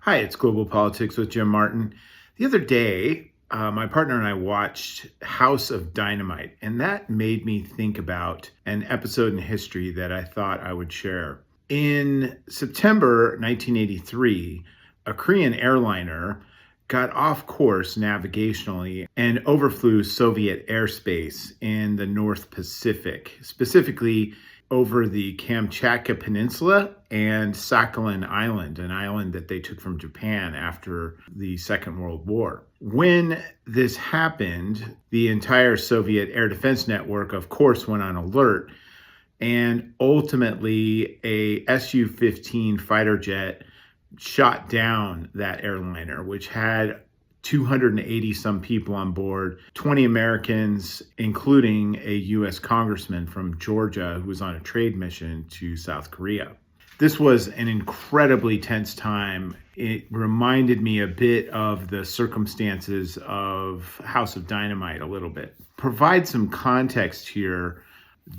Hi, it's Global Politics with Jim Martin. The other day, my partner and I watched House of Dynamite, and that made me think about an episode in history that I thought I would share. In September 1983, a Korean airliner got off course navigationally and overflew Soviet airspace in the North Pacific, specifically over the Kamchatka Peninsula and Sakhalin Island, an island that they took from Japan after the Second World War. When this happened, the entire Soviet air defense network, of course, went on alert, and ultimately a Su-15 fighter jet shot down that airliner, which had 280 some people on board, 20 Americans, including a U.S. congressman from Georgia who was on a trade mission to South Korea. This was an incredibly tense time. It reminded me a bit of the circumstances of House of Dynamite a little bit. Provide some context here.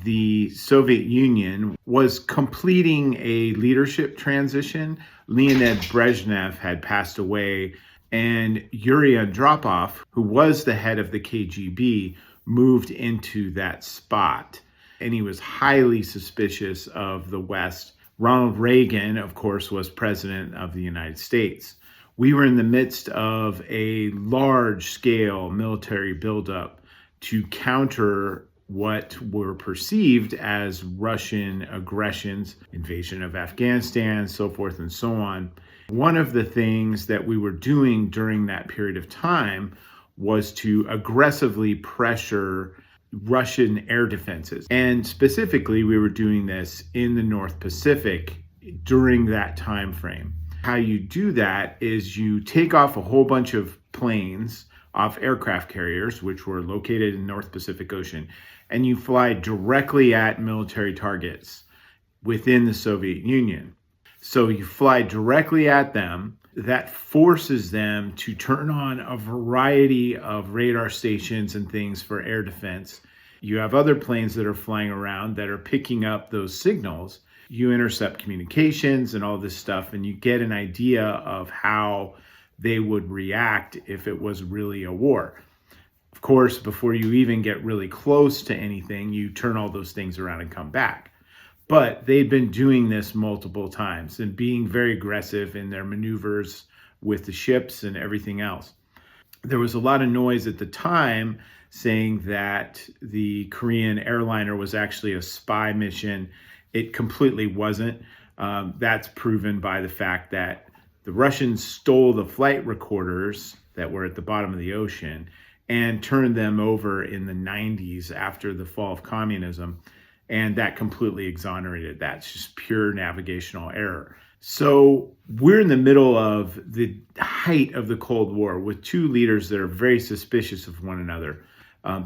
The Soviet Union was completing a leadership transition. Leonid Brezhnev had passed away, and Yuri Andropov, who was the head of the KGB, moved into that spot. And he was highly suspicious of the West. Ronald Reagan, of course, was president of the United States. We were in the midst of a large-scale military buildup to counter what were perceived as Russian aggressions, invasion of Afghanistan, so forth and so on. One of the things that we were doing during that period of time was to aggressively pressure Russian air defenses. And specifically, we were doing this in the North Pacific during that time frame. How you do that is you take off a whole bunch of planes off aircraft carriers, which were located in the North Pacific Ocean, and you fly directly at military targets within the Soviet Union. So you fly directly at them. That forces them to turn on a variety of radar stations and things for air defense. You have other planes that are flying around that are picking up those signals. You intercept communications and all this stuff, and you get an idea of how they would react if it was really a war. Of course, before you even get really close to anything, you turn all those things around and come back. But they'd been doing this multiple times and being very aggressive in their maneuvers with the ships and everything else. There was a lot of noise at the time saying that the Korean airliner was actually a spy mission. It completely wasn't. That's proven by the fact that the Russians stole the flight recorders that were at the bottom of the ocean and turned them over in the 90s after the fall of communism. And that completely exonerated that. It's just pure navigational error. So we're in the middle of the height of the Cold War with two leaders that are very suspicious of one another.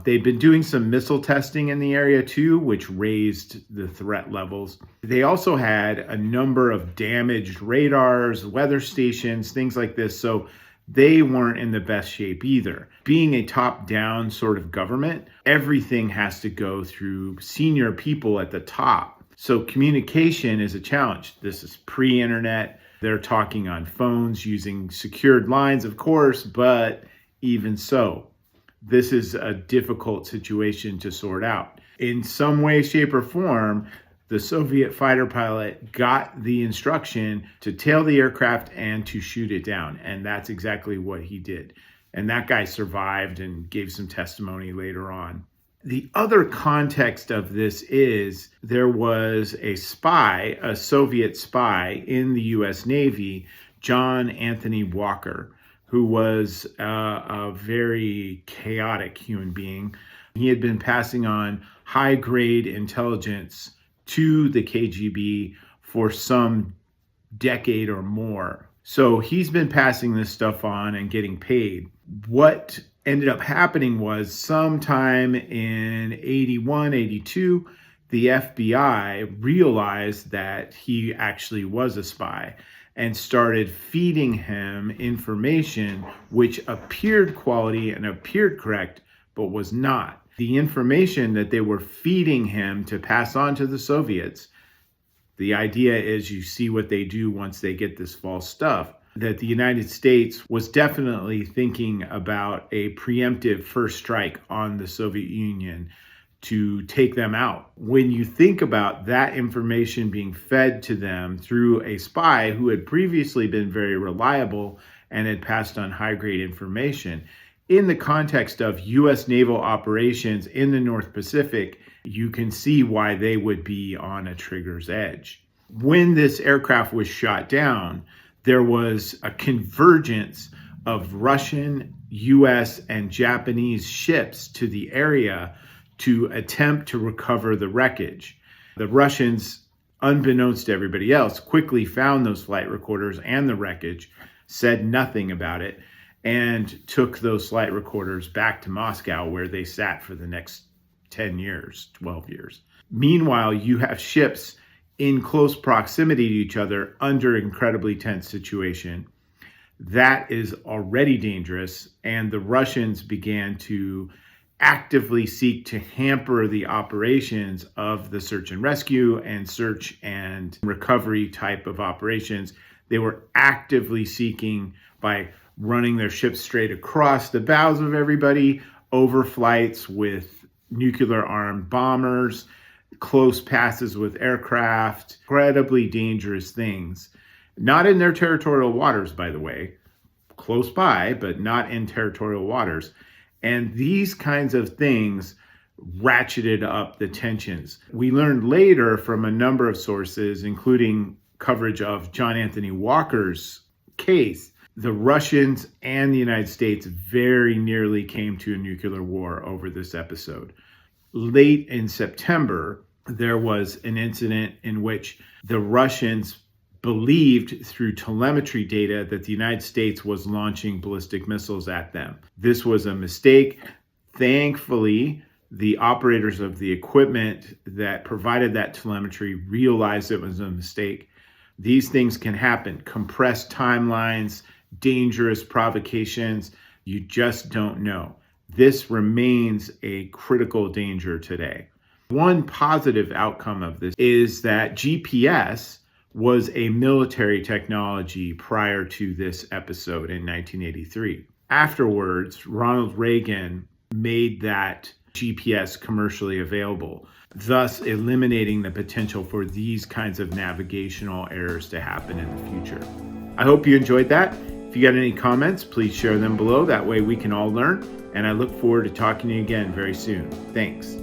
They've been doing some missile testing in the area too, which raised the threat levels. They also had a number of damaged radars, weather stations, things like this. So they weren't in the best shape either. Being a top-down sort of government, everything has to go through senior people at the top. So communication is a challenge. This is pre-internet. They're talking on phones using secured lines, of course, but even so, this is a difficult situation to sort out. In some way, shape, or form, the Soviet fighter pilot got the instruction to tail the aircraft and to shoot it down. And that's exactly what he did. And that guy survived and gave some testimony later on. The other context of this is there was a spy, a Soviet spy in the U.S. Navy, John Anthony Walker, who was a very chaotic human being. He had been passing on high-grade intelligence to the KGB for some decade or more. So he's been passing this stuff on and getting paid. What ended up happening was sometime in 81, 82, the FBI realized that he actually was a spy and started feeding him information which appeared quality and appeared correct, but was not. The information that they were feeding him to pass on to the Soviets, the idea is you see what they do once they get this false stuff, that the United States was definitely thinking about a preemptive first strike on the Soviet Union to take them out. When you think about that information being fed to them through a spy who had previously been very reliable and had passed on high-grade information, in the context of U.S. naval operations in the North Pacific, you can see why they would be on a trigger's edge. When this aircraft was shot down, there was a convergence of Russian, U.S., and Japanese ships to the area to attempt to recover the wreckage. The Russians, unbeknownst to everybody else, quickly found those flight recorders and the wreckage, said nothing about it, and took those flight recorders back to Moscow, where they sat for the next 10 years, 12 years. Meanwhile, you have ships in close proximity to each other under incredibly tense situation. That is already dangerous, and the Russians began to actively seek to hamper the operations of the search and rescue and search and recovery type of operations. They were actively seeking, by running their ships straight across the bows of everybody, over flights with nuclear armed bombers, close passes with aircraft, incredibly dangerous things. Not in their territorial waters, by the way, close by, but not in territorial waters. And these kinds of things ratcheted up the tensions. We learned later from a number of sources, including coverage of John Anthony Walker's case, the Russians and the United States very nearly came to a nuclear war over this episode. Late in September, there was an incident in which the Russians believed through telemetry data that the United States was launching ballistic missiles at them. This was a mistake. Thankfully, the operators of the equipment that provided that telemetry realized it was a mistake. These things can happen. Compressed timelines, dangerous provocations. You just don't know. This remains a critical danger today. One positive outcome of this is that GPS was a military technology prior to this episode in 1983. Afterwards, Ronald Reagan made that GPS commercially available, thus eliminating the potential for these kinds of navigational errors to happen in the future. I hope you enjoyed that. If you got any comments, please share them below. That way we can all learn. And I look forward to talking to you again very soon. Thanks.